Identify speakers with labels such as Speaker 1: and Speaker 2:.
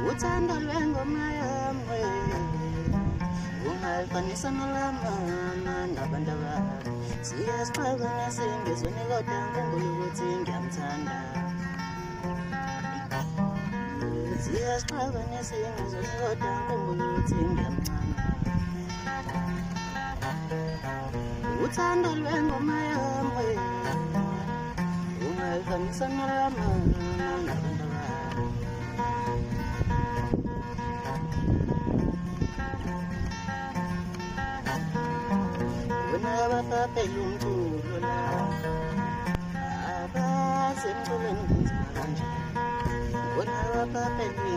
Speaker 1: uthando lwengoma yami ungalifanisa nolamama nabantu abami siyasixabana singezweni kodwa ngikhumbula ukuthi ngiyamthanda siyasixabana singezweni kodwa ngikhumbula ukuthi ngiyamncama uthando lwengoma yami ungalifanisa nolamama nabantu abami abapapela umculo la abasemculweni kunzima kanjani bona abapapela